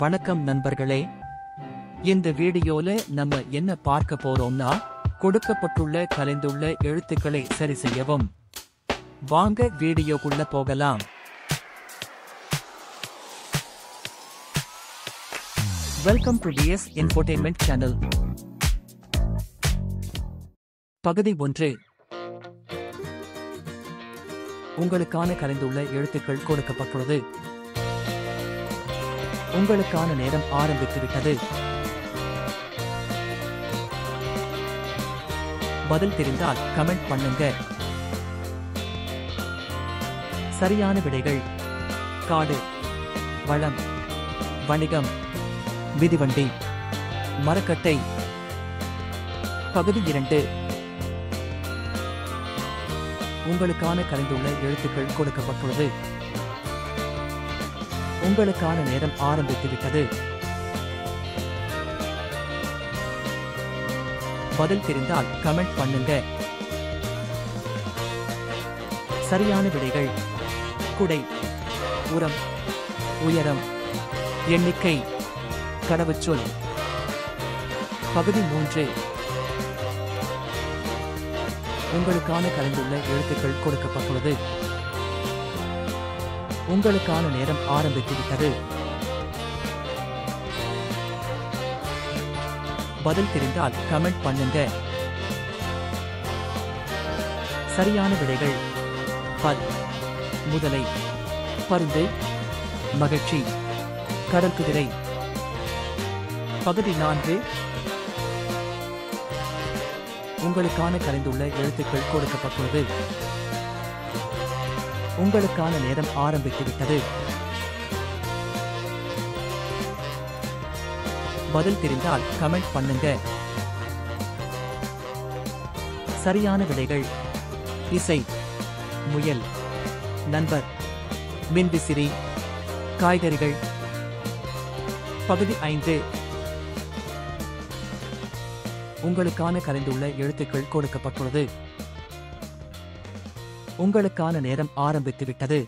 வணக்கம் நண்பர்களே. இந்த வீடியோல நம்ம என்ன பார்க்க போறோம்னா, கொடுக்கப்பட்டுள்ள கலைந்துள்ள எழுத்துக்களை சரி செய்யவும். வாங்க வீடியோக்குள்ள போகலாம். Welcome to DS infotainment channel. பகுதி 1. உங்களுக்கான கலைந்துள்ள எழுத்துக்கள் கொடுக்கப்பட்டுள்ளது. உங்களுக்கான நேரம் ஆரம்பித்துவிட்டது. பதில் தெரிந்தால் கமெண்ட் பண்ணுங்க. சரியான விடைகள்: காடு, வளம், வணிகம், மிதிவண்டி, மரக்கட்டை. பகுதி 2. உங்களுக்கான கலைந்துள்ள எழுத்துக்கள் கொடுக்கப்பட்டுள்ளது. உங்களுக்கான நேரம் ஆரம்பித்துவிட்டது. பதில் தெரிந்தால் கமெண்ட் பண்ணுங்க. சரியான விடைகள்: குடை, உரம், உயரம், எண்ணிக்கை, கடவுச்சொல். பகுதி 3. உங்களுக்கான கலந்துள்ள எழுத்துக்கள் கொடுக்கப்பட்டுள்ளது. உங்களுக்கான நேரம் ஆரம்பித்துவிட்டது. பதில் தெரிந்தால் கமெண்ட் பண்ணுங்க. சரியான விடைகள்: பல், முதலை, பருந்து, மகிழ்ச்சி, கடற்குதிரை. பகுதி 4. உங்களுக்கான கலைந்துள்ள எழுத்துக்கள் கொடுக்கப்பட்டுள்ளது. உங்களுக்கான நேரம் ஆரம்பித்துவிட்டது. பதில் தெரிந்தால் கமெண்ட் பண்ணுங்க. சரியான விடைகள்: இசை, முயல், நண்பர், மின்விசிறி, காய்கறிகள். பகுதி 5. உங்களுக்கான கலைந்துள்ள எழுத்துக்கள் கொடுக்கப்பட்டுள்ளது. உங்களுக்கான நேரம் ஆரம்பித்துவிட்டது.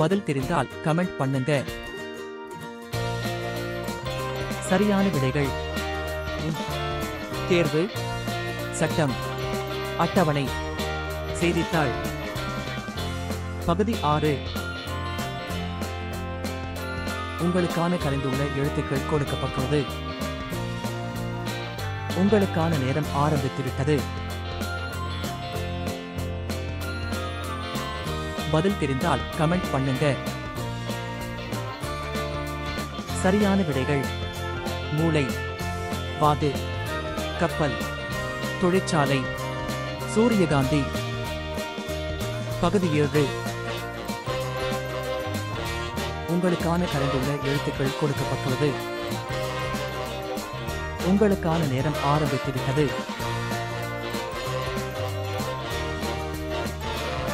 பதில் தெரிந்தால் கமெண்ட் பண்ணுங்க. சரியான விடைகள்: தேர்வு, சட்டம், அட்டவணை, செய்தித்தாள். பகுதி 6. உங்களுக்கான கலைந்துள்ள எழுத்துக்கள் கொடுக்கப்பட்டுள்ளது. உங்களுக்கான நேரம் ஆரம்பித்துவிட்டது. பதில் தெரிந்தால் கமெண்ட் பண்ணுங்க. சரியான விடைகள்: மூளை, வாது, கப்பல், தொழிற்சாலை, சூரியகாந்தி. பகுதி 7. உங்களுக்கான கலந்துள்ள எழுத்துக்கள் கொடுக்கப்பட்டுள்ளது. உங்களுக்கான நேரம் ஆரம்பித்துவிட்டது.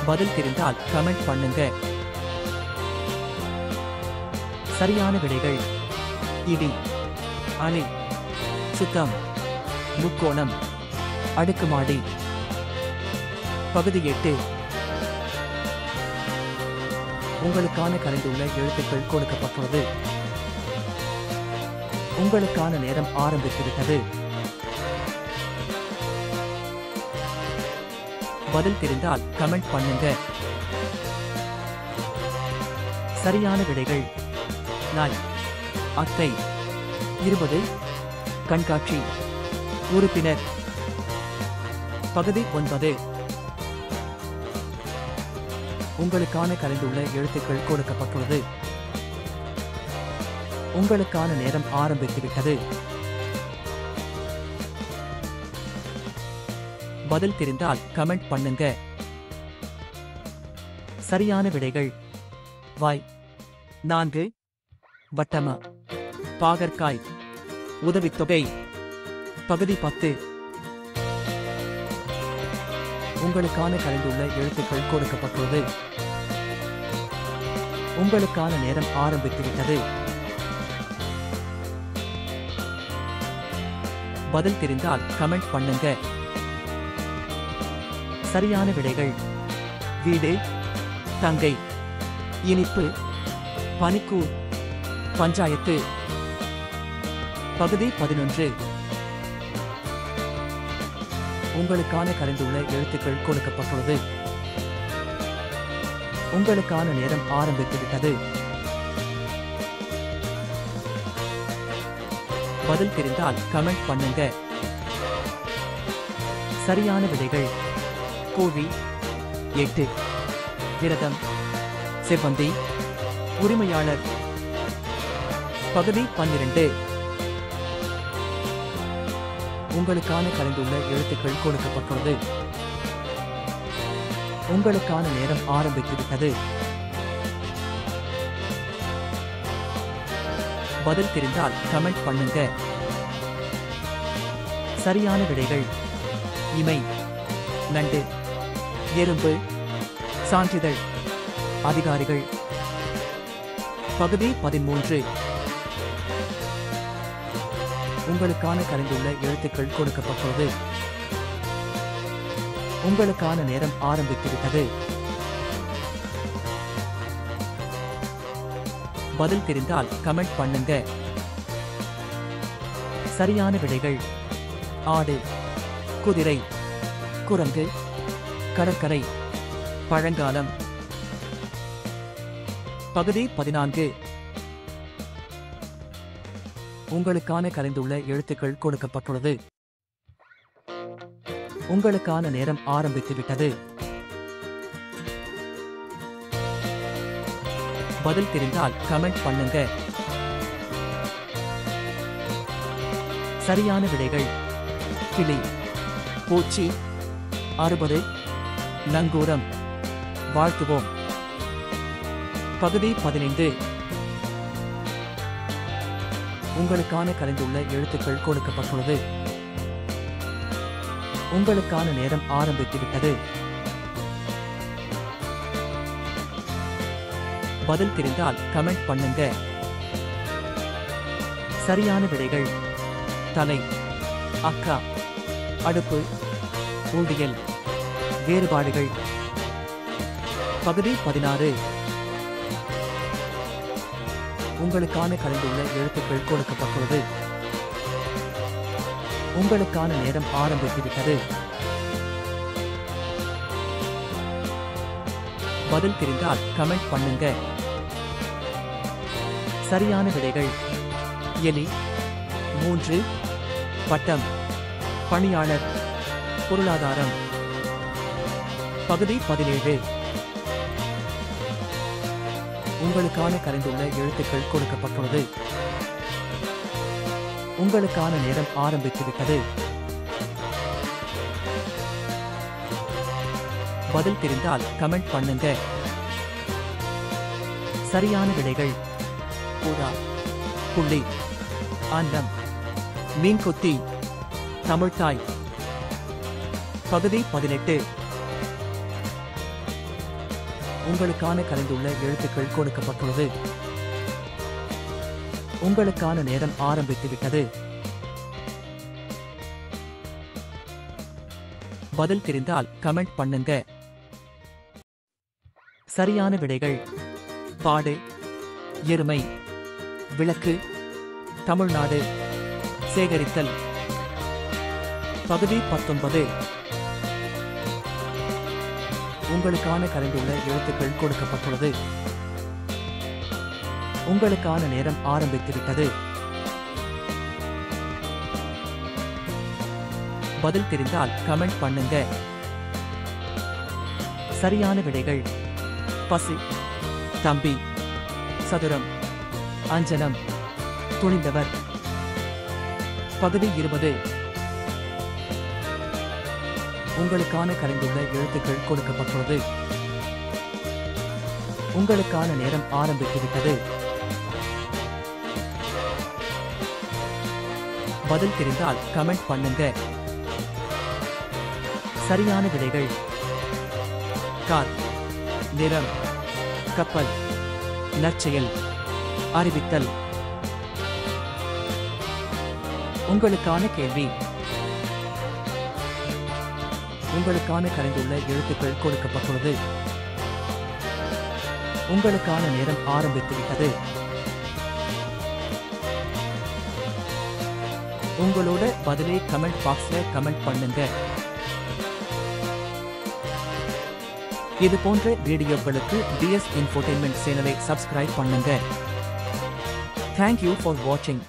பதில் தெரிந்தால் கமெண்ட் பண்ணுங்க. சரியான விடைகள்: இடி, அணி, சுத்தம், முக்கோணம், அடுக்குமாடி. பகுதி 8. உங்களுக்கான கலைந்துள்ள எழுத்துக்கள் கொடுக்கப்பட்டுள்ளது. உங்களுக்கான நேரம் ஆரம்பித்துவிட்டது. பதில் தெரிந்தால் கமெண்ட் பண்ணுங்க. சரியான விடைகள்: நாய், அத்தை, 20, கண்காட்சி, உறுப்பினர். பகுதி 9. உங்களுக்கான கலைந்துள்ள எழுத்துக்கள் கொடுக்கப்பட்டுள்ளது. உங்களுக்கான நேரம் ஆரம்பித்துவிட்டது. பதில் தெரிந்தால் கமெண்ட் பண்ணுங்க. சரியான விடைகள்: வாய், 4, வட்டம, பாகற்காய், உதவித்தொகை. பகுதி 10. உங்களுக்கான கலைந்துள்ள எழுத்துக்கள் கொடுக்கப்பட்டுள்ளது. உங்களுக்கான நேரம் ஆரம்பித்துவிட்டது. பதில் தெரிந்தால் கமெண்ட் பண்ணுங்க. சரியான விடைகள்: வீடு, தங்கை, இனிப்பு, பனிக்கூர், பஞ்சாயத்து. பகுதி 11. உங்களுக்கான கரைந்துள்ள எழுத்துக்கள் கொடுக்கப்பட்டுள்ளது. உங்களுக்கான நேரம் ஆரம்பித்துவிட்டது. பதில் தெரிந்தால் கமெண்ட் பண்ணுங்க. சரியான விடைகள்: கோழி, 8, விரதம், செவ்வந்தி, உரிமையாளர். பகுதி 12. உங்களுக்கான கரைந்துள்ள எழுத்துக்கள் கொடுக்கப்பட்டுள்ளது. உங்களுக்கான நேரம் ஆரம்பித்துவிட்டது. பதில் தெரிந்தால் கமெண்ட் பண்ணுங்க. சரியான விடைகள்: இமை, நண்டு, எறும்பு, சான்றிதழ், அதிகாரிகள். பகுதி 13. உங்களுக்கான கரைந்துள்ள எழுத்துக்கள் கொடுக்கப்பட்டுள்ளது. உங்களுக்கான நேரம் ஆரம்பித்துவிட்டது. பதில் தெரிந்தால் கமெண்ட் பண்ணுங்க. சரியான விடைகள்: ஆடு, குதிரை, குரங்கு, கடற்கரை, பழங்காலம். பகுதி 14. உங்களுக்கான கரைந்துள்ள எழுத்துக்கள் கொடுக்கப்பட்டுள்ளது. உங்களுக்கான நேரம் ஆரம்பித்துவிட்டது. பதில் தெரிந்தால் கமெண்ட் பண்ணுங்க. சரியான விடைகள்: கிளி, பூச்சி, 60, நங்கூரம், வாழ்த்துவோம். பகுதி 15. உங்களுக்கான கரைந்துள்ள எழுத்துக்கள் கொடுக்கப்பட்டுள்ளது. உங்களுக்கான நேரம் ஆரம்பித்துவிட்டது. பதில் தெரிந்தால் கமெண்ட் பண்ணுங்க. சரியான விடைகள்: தலை, அக்கா, அடுப்பு, ஊழியல், வேறுபாடுகள். பகுதி 16. உங்களுக்கான கரைந்துள்ள எழுத்துக்கள் கொடுக்கப்பட்டுள்ளது. உங்களுக்கான நேரம் ஆரம்பித்துவிட்டது. பதில் தெரிந்தால் கமெண்ட் பண்ணுங்க. சரியான விடைகள்: எலி, 3, பட்டம், பணியாளர், பொருளாதாரம். பகுதி 17. உங்களுக்கான கரைந்துள்ள எழுத்துக்கள் கொடுக்கப்பட்டுள்ளது. உங்களுக்கான நேரம் ஆரம்பித்துவிட்டது. பதில் தெரிந்தால் கமெண்ட் பண்ணுங்க. சரியான விடைகள்: புறா, புள்ளி, அன்னம், மீன்கொத்தி, தமிழ்த்தாய். பகுதி 18. உங்களுக்கான கரைந்துள்ள எழுத்துக்கள் கொடுக்கப்பட்டுள்ளது. உங்களுக்கான நேரம் ஆரம்பித்துவிட்டது. பதில் தெரிந்தால் கமெண்ட் பண்ணுங்க. சரியான விடைகள்: பாடு, எருமை, விளக்கு, தமிழ்நாடு, சேகரித்தல். பகுதி 19. உங்களுக்கான கரைந்துள்ள எழுத்துக்கள் கொடுக்கப்பட்டுள்ளது. உங்களுக்கான நேரம் ஆரம்பித்துவிட்டது. பதில் தெரிந்தால் கமெண்ட் பண்ணுங்க. சரியான விடைகள்: பசி, தம்பி, சதுரம், அஞ்சனம், துணிந்தவர். பகுதி 20. உங்களுக்கான கரைந்துள்ள எழுத்துக்கள் கொடுக்கப்பட்டுள்ளது. உங்களுக்கான நேரம் ஆரம்பித்துவிட்டது. பதில் தெரிந்தால் கமெண்ட் பண்ணுங்க. சரியான விடைகள்: கார், நிறம், கப்பல், நற்செயல், அறிவித்தல். உங்களுக்கான கேள்வி: உங்களுக்கான கரைந்துள்ள எழுத்துக்கள் கொடுக்கப்பட்டுள்ளது. உங்களுக்கான நேரம் ஆரம்பித்துவிட்டது. உங்களோட பதிலை கமெண்ட் பாக்ஸ்ல கமெண்ட் பண்ணுங்க. இது போன்ற வீடியோக்களுக்கு DS Infotainment சேனலை சப்ஸ்கிரைப் பண்ணுங்க. Thank you for watching.